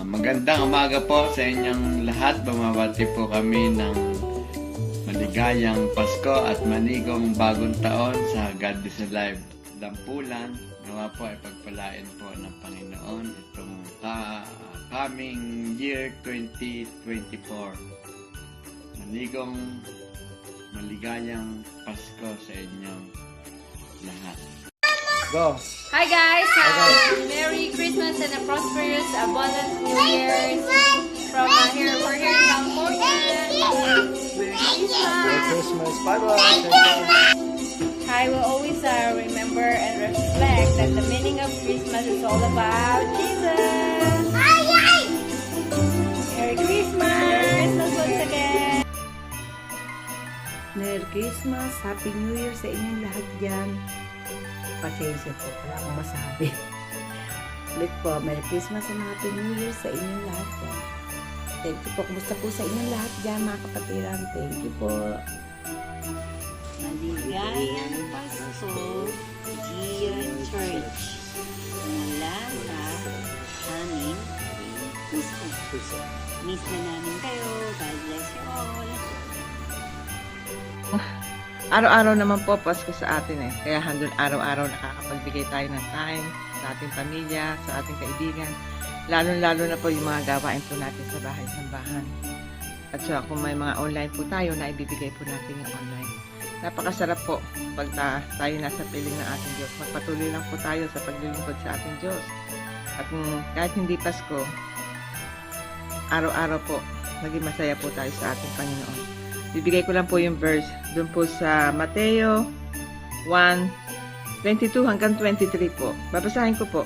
Magandang umaga po sa inyong lahat. Bumabati po kami ng maligayang Pasko at manigong bagong taon sa God is Alive Dampulan. Nawa po ay pagpalain po ng Panginoon itong coming year 2024. Manigong maligayang Pasko sa inyong lahat. Go! Hi guys! Merry Christmas and a prosperous, abundant New Year from here. We're here in California. Merry Merry Christmas! Christmas! Bye-bye! I will always remember and reflect that the meaning of Christmas is all about Jesus. Merry Christmas! Once again! Merry Christmas! Happy New Year sa inyong lahat dyan. Pasensya po, wala akong masabi. Ulit po, Merry Christmas and Happy New Year sa inyong lahat dyan. Thank you po. Kumusta po sa inyong lahat dyan, mga kapatiran? Thank you po. Maligayang Pasko, Gian Church. Mula sa aming puso. Miss na namin kayo. God bless you all. Araw-araw naman po Pasko sa atin eh. Kaya handol araw-araw nakakapagbigay tayo ng time sa ating pamilya, sa ating kaibigan. Lalo-lalo na po yung mga gawain po natin sa bahay-sambahan. At so kung may mga online po tayo, na ibibigay po natin yung online. Napakasarap po pag tayo nasa piling ng ating Diyos. Magpatuloy lang po tayo sa paglilingkod sa ating Diyos. At kahit hindi Pasko, araw-araw po, maging masaya po tayo sa ating Panginoon. Bibigay ko lang po yung verse doon po sa Mateo 1:22 hanggang 23 po. Babasahin ko po.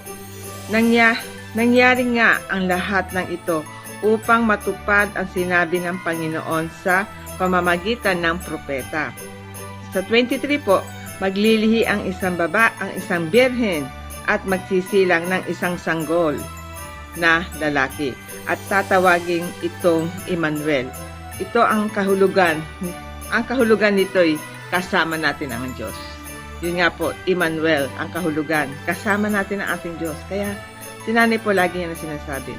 Nangyari nga ang lahat ng ito upang matupad ang sinabi ng Panginoon sa pamamagitan ng propeta. Sa 23 po, maglilihi ang isang birhen at magsisilang ng isang sanggol na lalaki at tatawagin itong Emmanuel. Ito ang kahulugan. Ang kahulugan nito'y kasama natin ang Diyos. Yun nga po, Emmanuel, ang kahulugan. Kasama natin ang ating Diyos. Kaya, si nanay po lagi niya na sinasabi.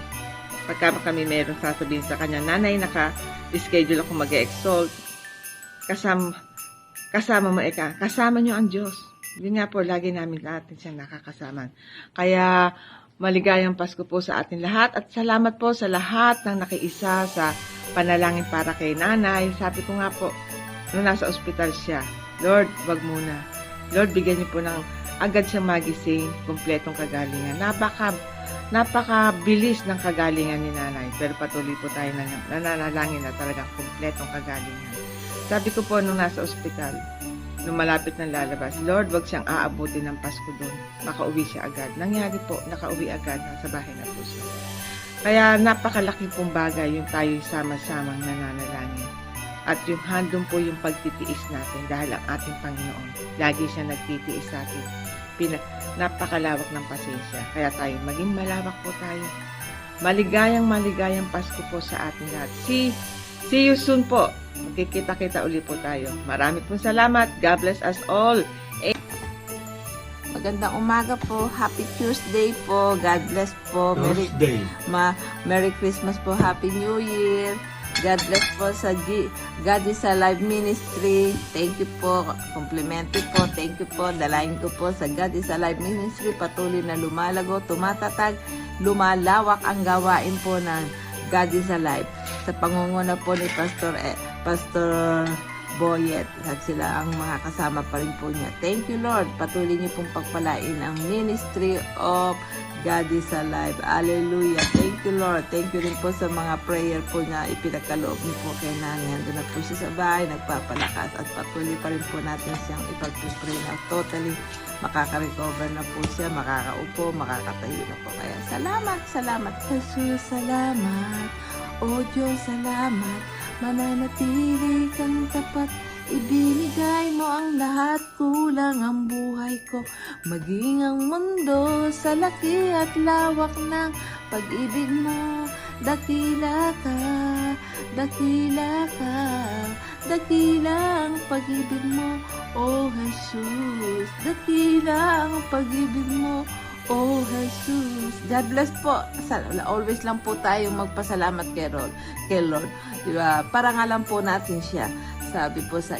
Pagka kami mayroong sasabihin sa kanya, nanay, naka-schedule ako mag-exalt. Kasama mo eka. Kasama niyo ang Diyos. Yun nga po, lagi namin natin siyang nakakasama. Kaya, maligayang Pasko po sa atin lahat. At salamat po sa lahat ng nakiisa sa panalangin para kay nanay. Sabi ko nga po, nung nasa ospital siya, Lord, wag muna. Lord, bigyan niyo po ng agad siyang magising, kumpletong kagalingan. Napakabilis ng kagalingan ni nanay. Pero patuloy po tayo nananalangin na talagang kumpletong kagalingan. Sabi ko po nung nasa ospital, nung malapit ng lalabas, Lord, wag siyang aabutin ng Pasko doon. Makauwi siya agad. Nangyari po, nakauwi agad. Nasa bahay na po siya. Kaya napakalaki pong bagay yung tayo sama-samang nananalangin. At yung handong po yung pagtitiis natin dahil ang ating Panginoon. Lagi siya nagtitiis sa atin. Napakalawak ng pasensya. Kaya tayo, maging malawak po tayo. Maligayang Pasko po sa ating lahat. See you soon po. Magkikita-kita ulit po tayo. Marami pong salamat. God bless us all. Magandang umaga po. Happy Tuesday po. God bless po. Merry Christmas po. Happy New Year. God bless po sa God is Alive Ministry. Thank you po. Complimentary po. Thank you po. Dalayan ko po sa God is Alive Ministry. Patuloy na lumalago, tumatatag, lumalawak ang gawain po ng God is Alive. Sa pangunguna po ni Pastor Boyet at sila ang mga kasama pa rin po niya. Thank you Lord. Patuloy niyo pong pagpalain ang Ministry of God is Alive. Hallelujah. Thank you Lord. Thank you rin po sa mga prayer po na ipinagkaloob niyo po kay nanay. Nandun na po siya sa bahay, nagpapalakas at patuloy pa rin po natin siyang ipag-pray na totally makaka-recover na po siya, makakaupo, makakatayo na po. Kaya salamat Jesus, salamat. O Diyos, salamat. Mananatili kang tapat, ibinigay mo ang lahat, kulang ang buhay ko. Maging ang mundo sa laki at lawak ng pag-ibig mo. Dakila ka, dakila ka, dakila ang pag-ibig mo, O Jesus. Dakila ang pag-ibig mo, Oh, Jesus. God bless po. Always lang po tayo magpasalamat kay Lord. Diba? Para nga lang po natin siya. Sabi po sa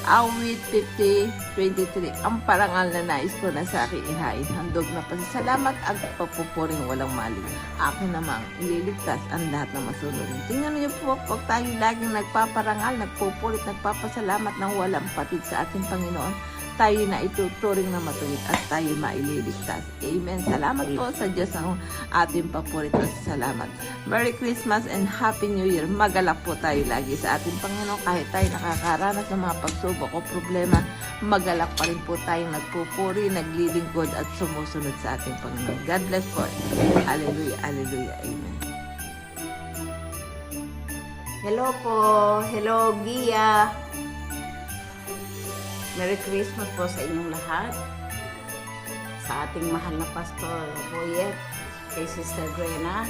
Awit 50:23, ang parangal na nais ko na sa aking ihain, handog na pasasalamat at papupuring walang mali. Akin namang ililigtas ang lahat na masunurin. Tingnan niyo po, pag tayo laging nagpaparangal, nagpupulit, nagpapasalamat ng walang patid sa ating Panginoon, tayo na ituturing na matuwid at tayo maililigtas. Amen. Salamat po sa Diyos ang ating paborito. Salamat. Merry Christmas and Happy New Year. Magalak po tayo lagi sa ating Panginoon kahit tayo nakakaranas ng mga pagsubok o problema. Magalak pa rin po tayong nagpupuri, naglilingkod at sumusunod sa ating Panginoon. God bless po. Hallelujah. Hallelujah. Amen. Hello po. Hello, Gia. Merry Christmas po sa inyong lahat. Sa ating mahal na Pastor Boyet, kay Sister Grena,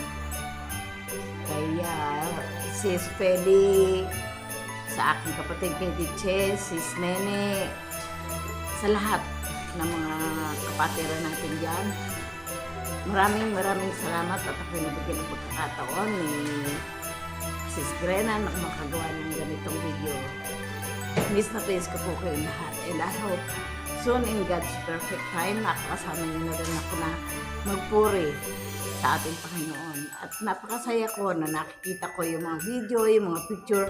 kay Sis Feli, sa aking kapatid kay Diche, Sis Nene, sa lahat ng mga kapatiran natin dyan. Maraming salamat at ako nabigyan ng pagkakataon ni Sis Grena na makagawa ng ganitong video. Miss na miss ko po kayo lahat. And I hope soon in God's perfect time, makakasama niyo na rin ako na magpuri sa ating Panginoon. At napakasaya ko na nakikita ko yung mga video, yung mga picture,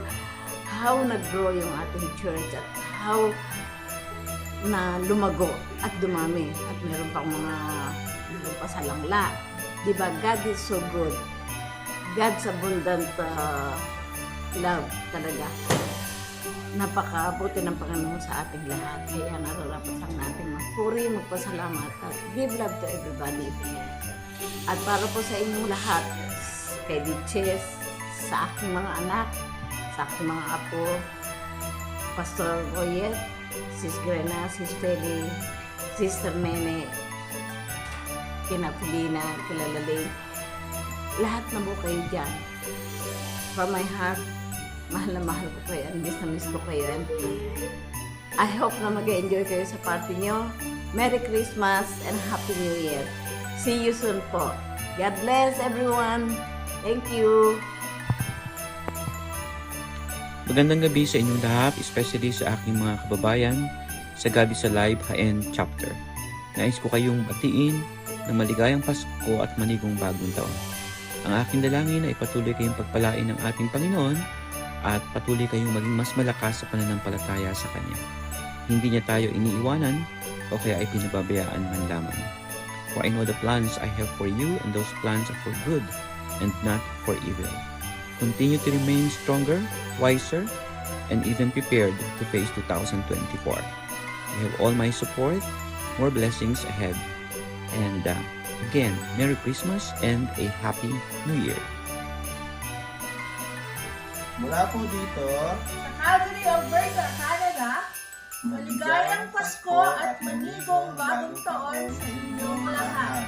how nag-grow yung ating church at how na lumago at dumami. At meron pang mga pasalangla. Diba? God is so good. God's abundant love talaga. Napakabuti ng Panginoon sa ating lahat. Kaya nararapat lang natin magpuri, magpasalamat at give love to everybody. At para po sa inyong lahat, kay Ditches, sa aking mga anak, sa aking mga apo, Pastor Boyet, Sis Grena, Sis Feli, Sister Nene, kina Felina, Kilalaling, lahat na po kayo dyan. From my heart, mahal na mahal ko kayo, miss na miss ko kayo. And I hope na mag-enjoy kayo sa party nyo. Merry Christmas and Happy New Year. See you soon po. God bless everyone. Thank you. Magandang gabi sa inyong lahat, especially sa aking mga kababayan sa God is Alive Haen Chapter. Nais ko kayong batiin ng maligayang Pasko at manigong bagong taon. Ang aking dalangin ay patuloy kayong pagpalain ng ating Panginoon at patuloy kayong maging mas malakas sa pananampalataya sa Kanya. Hindi niya tayo iniiwanan o kaya ay pinababayaan man lamang. For I know the plans I have for you, and those plans are for good and not for evil. Continue to remain stronger, wiser, and even prepared to face 2024. You have all my support, more blessings ahead. And again, Merry Christmas and a Happy New Year. Mula po dito, sa Calgary, Alberta, Canada, maligayang Pasko at manigong bagong taon sa inyong lahat.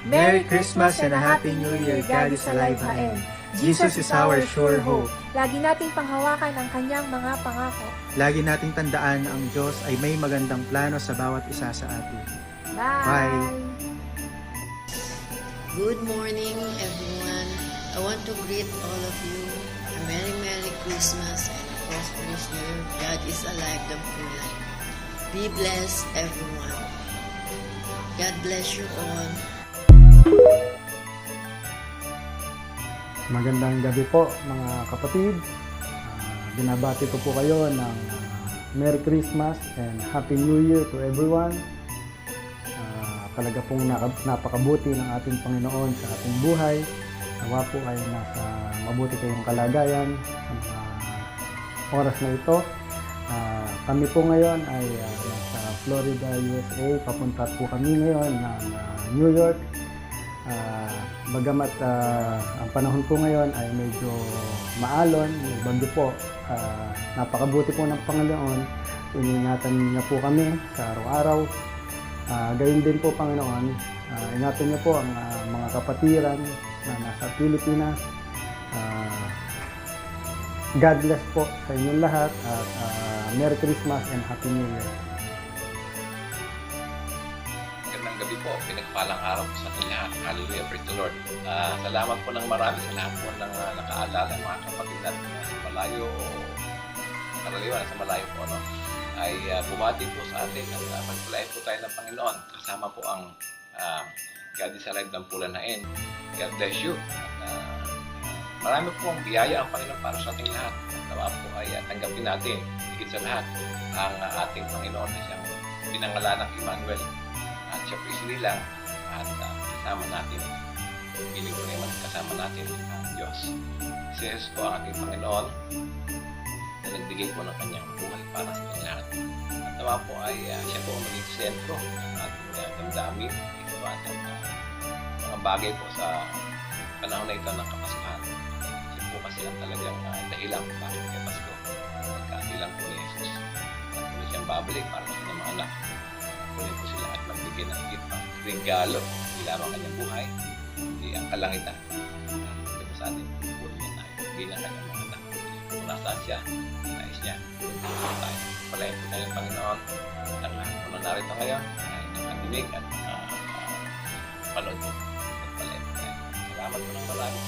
Merry Christmas and a Happy New Year. God is alive Haen. Jesus is our sure hope. Lagi nating panghawakan ang kanyang mga pangako. Lagi nating tandaan na ang Diyos ay may magandang plano sa bawat isa sa atin. Bye! Good morning, everyone. I want to greet all of you a Merry Christmas and a prosperous New Year. God is alive, the full life. Be blessed, everyone. God bless you all. Magandang gabi po mga kapatid. Binabati ko po kayo ng Merry Christmas and Happy New Year to everyone. Talaga pong napakabuti ng ating Panginoon sa ating buhay. Nawa po kayo nasa mabuti kayong kalagayan sa mga oras na ito. Kami po ngayon ay nasa Florida, USA. Papunta po kami ngayon ng New York. Bagamat ang panahon po ngayon ay medyo maalon, may bagyo po. Napakabuti po ng Panginoon. Iningatan niya po kami sa araw-araw. Gayon din po, Panginoon, ingatan niyo po ang mga kapatiran na nasa Pilipinas. God bless po sa inyong lahat at Merry Christmas and Happy New Year. gabi po, pinagpalang araw po sa ating lahat. Hallelujah, praise the Lord. Salamat po ng marami sa lahat po ng nakaalala, mga kapatid natin sa malayo o karaniwan sa malayo po, no? Ay bumati po sa atin at pagpalain po tayo ng Panginoon. Kasama po ang God is Alive Dampulan Hain. God bless you. At, marami po ang biyaya ang Panginoon para sa ating lahat. At nawa po ay tanggapin natin, higit sa lahat, ang ating Panginoon na siyang pinangalan ng Emmanuel. At siya po isinilang at kasama natin. Piling ko naman kasama natin ang Diyos. Si Jesus po ang ating Panginoon na nagbigay po ng kanyang buhay para sa ating lahat. At nawa po ay siya po ang maging sentro ng ating damdamin, ito at mga bagay po sa panahon na ito ng Kapaskuhan. Siya po kasi ang talagang dahilan kung bakit kay Pasko. Pagkasilang po ni Jesus. At muli siyang babalik para sa kanyang mga anak. Muli po sila at magbigay ng higit pang regalo. Hindi lamang kanyang buhay, hindi ang kalangitan. Ito po sa atin, puro niya tayo bilang kanyang mga anak. Kung nasaan siya, nais niya. Ito tayo. Palayan po tayo ng Panginoon. Ang lahat po na narito ngayon ay nakadinig at panood po. Palayan po tayo. Salamat po ng marami.